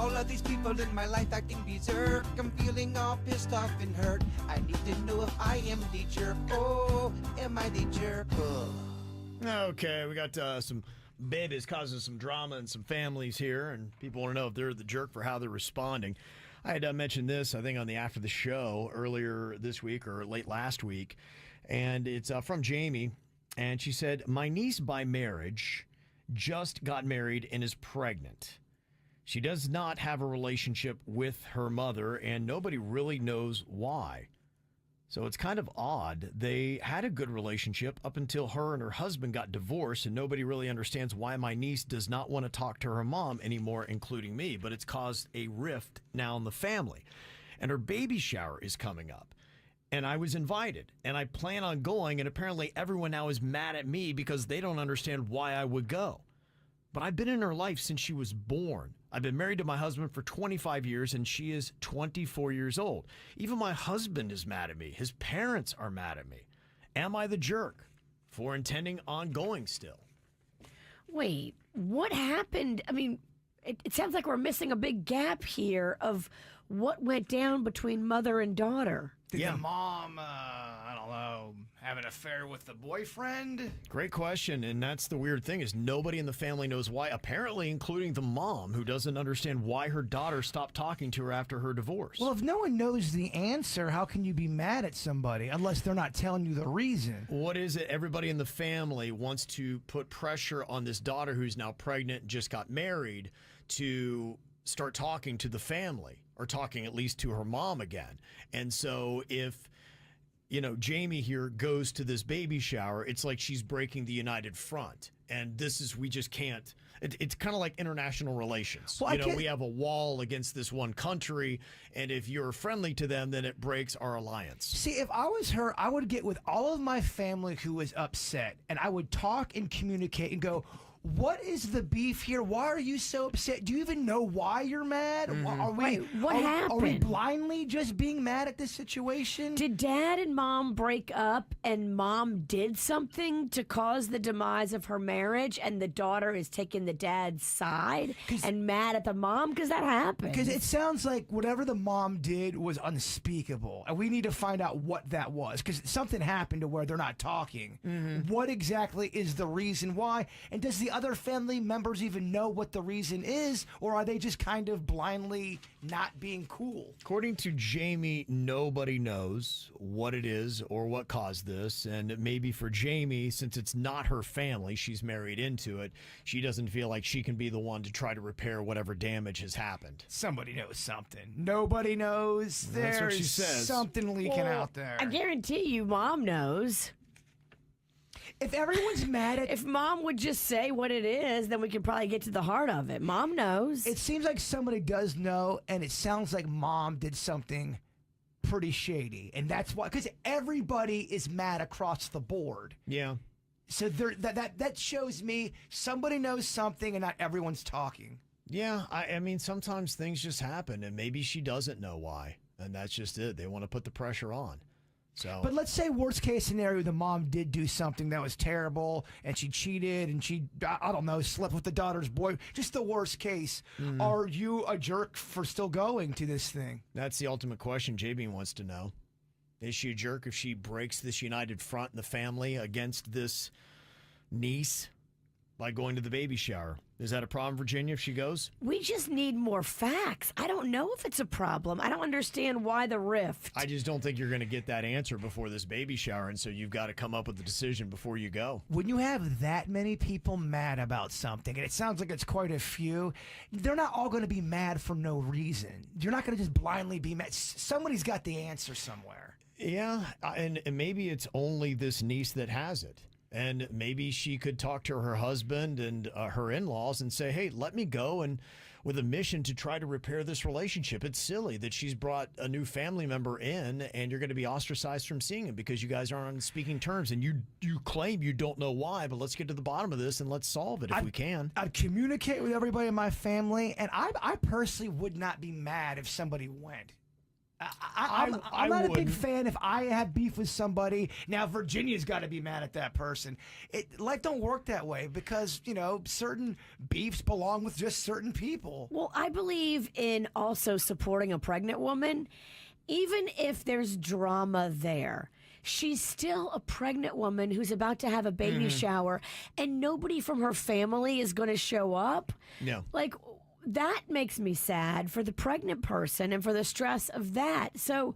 All of these people in my life acting berserk. I'm feeling all pissed off and hurt. I need to know if I am the jerk. Oh, am I the jerk? Oh. Okay, we got some babies causing some drama in some families here, and people want to know if they're the jerk for how they're responding. I had mentioned this, I think, on the After the Show earlier this week or late last week, and it's from Jamie, and she said, my niece by marriage just got married and is pregnant. She does not have a relationship with her mother, and nobody really knows why. So it's kind of odd. They had a good relationship up until her and her husband got divorced, and nobody really understands why my niece does not want to talk to her mom anymore, including me. But it's caused a rift now in the family. And her baby shower is coming up. And I was invited, and I plan on going, and apparently everyone now is mad at me because they don't understand why I would go. But I've been in her life since she was born. I've been married to my husband for 25 years, and she is 24 years old. Even my husband is mad at me. His parents are mad at me. Am I the jerk for intending on going still? Wait, what happened? I mean, it sounds like we're missing a big gap here of what went down between mother and daughter. Did the mom, I don't know, have an affair with the boyfriend? Great question, and that's the weird thing is nobody in the family knows why, apparently including the mom, who doesn't understand why her daughter stopped talking to her after her divorce. Well, if no one knows the answer, how can you be mad at somebody unless they're not telling you the reason? What is it? Everybody in the family wants to put pressure on this daughter who's now pregnant and just got married to start talking to the family, or talking at least to her mom again. And so if, you know, Jamie here goes to this baby shower, it's like she's breaking the united front. And this is, we just can't, it's kind of like international relations. Well, you know, we have a wall against this one country, and if you're friendly to them, then it breaks our alliance. See, if I was her, I would get with all of my family who was upset, and I would talk and communicate and go, what is the beef here? Why are you so upset? Do you even know why you're mad? Are we, Wait, what happened? Are we blindly just being mad at this situation? Did dad and mom break up and mom did something to cause the demise of her marriage and the daughter is taking the dad's side and mad at the mom? Because that happened. Because it sounds like whatever the mom did was unspeakable. And we need to find out what that was. Because something happened to where they're not talking. What exactly is the reason why? And does the other family members even know what the reason is? Or are they just kind of blindly not being cool? According to Jamie, nobody knows what it is or what caused this. And maybe for Jamie, since it's not her family, she's married into it, she doesn't feel like she can be the one to try to repair whatever damage has happened. Somebody knows something. Nobody knows. That's what she There's says. something leaking out there. I guarantee you mom knows. If everyone's mad at... If mom would just say what it is, then we could probably get to the heart of it. Mom knows. It seems like somebody does know, and it sounds like mom did something pretty shady. And that's why... Because everybody is mad across the board. Yeah. So that shows me somebody knows something and not everyone's talking. Yeah, I mean, sometimes things just happen, and maybe she doesn't know why. And that's just it. They want to put the pressure on. So, but let's say worst case scenario, the mom did do something that was terrible and she cheated and she, I don't know, slept with the daughter's boy. Just the worst case. Are you a jerk for still going to this thing? that's the ultimate question JB wants to know. Is she a jerk if she breaks this united front in the family against this niece by going to the baby shower? Is that a problem, Virginia, if she goes? We just need more facts. I don't know if it's a problem. I don't understand why the rift. I just don't think you're going to get that answer before this baby shower, and so you've got to come up with a decision before you go. When you have that many people mad about something, and it sounds like it's quite a few, they're not all going to be mad for no reason. You're not going to just blindly be mad. Somebody's got the answer somewhere. Yeah, and maybe it's only this niece that has it. And maybe she could talk to her husband and her in-laws and say, hey, let me go, and with a mission to try to repair this relationship. It's silly that she's brought a new family member in and you're going to be ostracized from seeing him because you guys aren't on speaking terms. And you claim you don't know why, but let's get to the bottom of this and let's solve it if we can. I'd communicate with everybody in my family, and I personally would not be mad if somebody went. I'm not a big wouldn't. fan if I have beef with somebody. Now Virginia's got to be mad at that person. Life don't work that way because certain beefs belong with just certain people. Well, I believe in also supporting a pregnant woman, even if there's drama there. She's still a pregnant woman who's about to have a baby shower, and nobody from her family is going to show up. No. Like, that makes me sad for the pregnant person and for the stress of that. So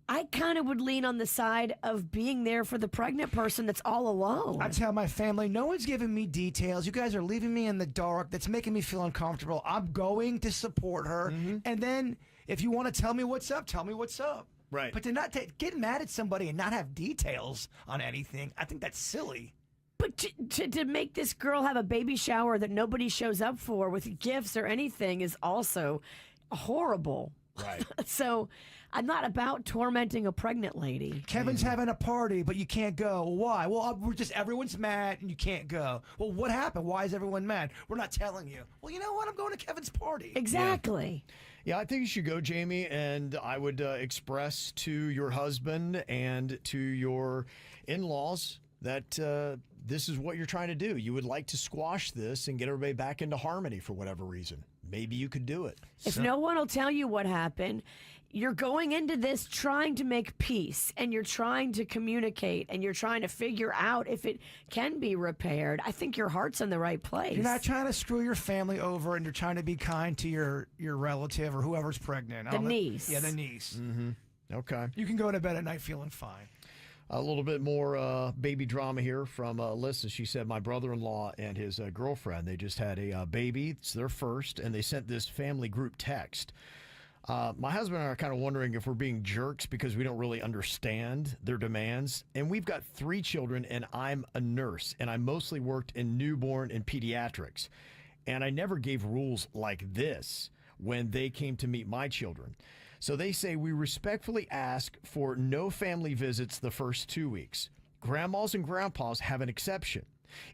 I kind of would lean on the side of being there for the pregnant person that's all alone. I tell my family, no one's giving me details. You guys are leaving me in the dark. That's making me feel uncomfortable. I'm going to support her. And then if you want to tell me what's up, tell me what's up. Right. But to not get mad at somebody and not have details on anything, I think that's silly. But to make this girl have a baby shower that nobody shows up for with gifts or anything is also horrible. Right. So I'm not about tormenting a pregnant lady. Kevin's having a party, but you can't go. Why? Well, everyone's mad and you can't go. Well, what happened? Why is everyone mad? We're not telling you. Well, you know what? I'm going to Kevin's party. Exactly. Yeah, I think you should go, Jamie, and I would express to your husband and to your in-laws that this is what you're trying to do. You would like to squash this and get everybody back into harmony for whatever reason. Maybe you could do it. If no one will tell you what happened, you're going into this trying to make peace and you're trying to communicate and you're trying to figure out if it can be repaired. I think your heart's in the right place. You're not trying to screw your family over, and you're trying to be kind to your relative or whoever's pregnant. The niece. Yeah, the niece. Okay. You can go to bed at night feeling fine. A little bit more baby drama here from Alyssa. She said, my brother-in-law and his girlfriend, they just had a baby. It's their first, and they sent this family group text. My husband and I are kind of wondering if we're being jerks because we don't really understand their demands. And we've got 3 children, and I'm a nurse, and I mostly worked in newborn and pediatrics. And I never gave rules like this when they came to meet my children. So they say we respectfully ask for no family visits the first 2 weeks. Grandmas and grandpas have an exception.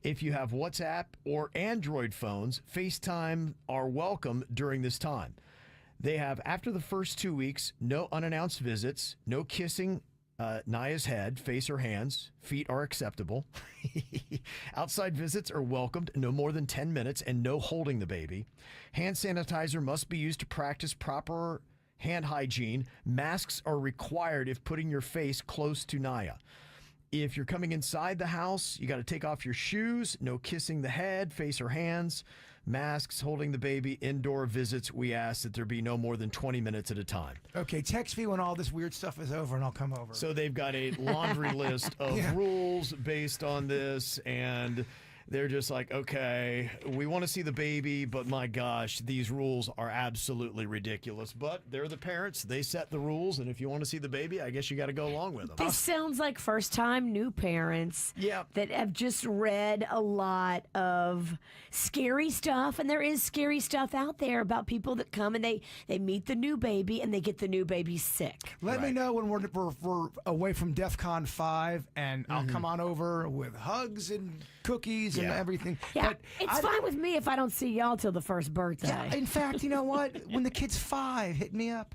If you have WhatsApp or Android phones, FaceTime are welcome during this time. They have, after the first 2 weeks, no unannounced visits, no kissing Naya's head, face, or hands. Feet are acceptable. Outside visits are welcomed, no more than 10 minutes, and no holding the baby. Hand sanitizer must be used to practice proper hand hygiene. Masks are required if putting your face close to Naya. If you're coming inside the house, you got to take off your shoes. No kissing the head, face, or hands. Masks, holding the baby. Indoor visits, we ask that there be no more than 20 minutes at a time. Okay, text me when all this weird stuff is over, and I'll come over. So they've got a laundry list of rules based on this, and they're just like, okay, we want to see the baby, but my gosh, these rules are absolutely ridiculous. But they're the parents. They set the rules, and if you want to see the baby, I guess you got to go along with them. This sounds like first-time new parents that have just read a lot of scary stuff, and there is scary stuff out there about people that come and they meet the new baby and they get the new baby sick. Let me know when we're away from DEF CON 5, and I'll come on over with hugs and cookies and everything. Yeah, but it's fine with me if I don't see y'all till the first birthday. Yeah, in fact, you know what? When the kid's 5, hit me up.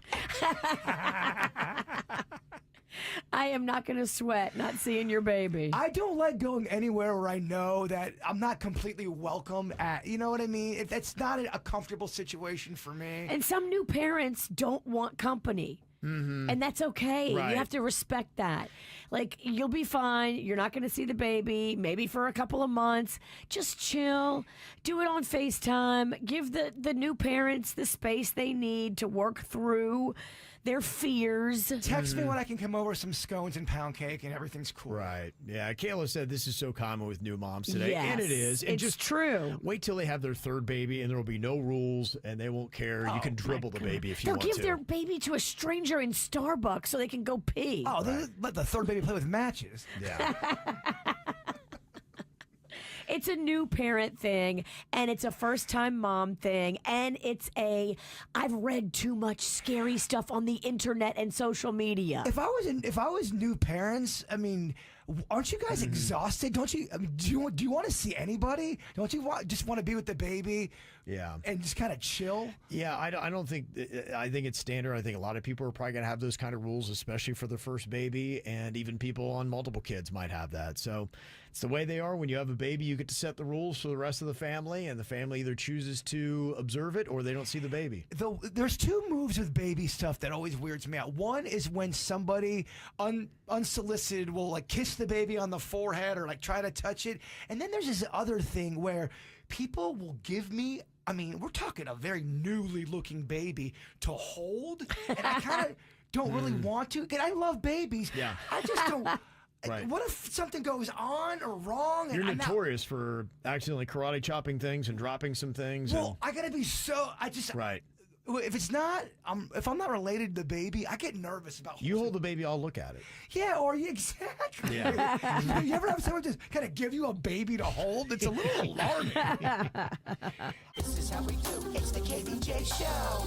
I am not going to sweat not seeing your baby. I don't like going anywhere where I know that I'm not completely welcome at. You know what I mean? That's not a comfortable situation for me. And some new parents don't want company. And that's okay. Right. You have to respect that. Like, you'll be fine. You're not going to see the baby, maybe for a couple of months. Just chill. Do it on FaceTime. Give the new parents the space they need to work through their fears. Text me when I can come over, some scones and pound cake, and everything's cool. Right. Yeah. Kayla said this is so common with new moms today. Yes, And it is. And it's just true. wait till they have their 3rd baby and there will be no rules and they won't care. You can dribble the baby if you They'll want give to. their baby to a stranger in Starbucks so they can go pee. Oh, they let the 3rd baby play with matches. Yeah. It's a new parent thing, and it's a first-time mom thing, and it's I've read too much scary stuff on the internet and social media. If I was new parents, I mean, aren't you guys exhausted? Don't you? I mean, do you want to see anybody? Don't you just want to be with the baby? Yeah. and just kind of chill? Yeah, I don't think, I think it's standard. I think a lot of people are probably going to have those kind of rules, especially for the first baby, and even people on multiple kids might have that. So it's the way they are. When you have a baby, you get to set the rules for the rest of the family, and the family either chooses to observe it or they don't see the baby. There's two moves with baby stuff that always weirds me out. One is when somebody unsolicited will like kiss the baby on the forehead or like try to touch it. And then there's this other thing where people will give me, I mean, we're talking a very newly looking baby to hold, and I kind of don't really want to. 'Cause I love babies. Yeah. I just don't. Right. What if something goes on or wrong? You're and I'm not- notorious for accidentally karate chopping things and dropping some things. Well, I gotta be so. right. If it's not, if I'm not related to the baby, I get nervous about. You hold the baby, I'll look at it. Yeah, or exactly. Yeah. You ever have someone just kind of give you a baby to hold? It's a little alarming. This is how we do. It's the KBJ Show.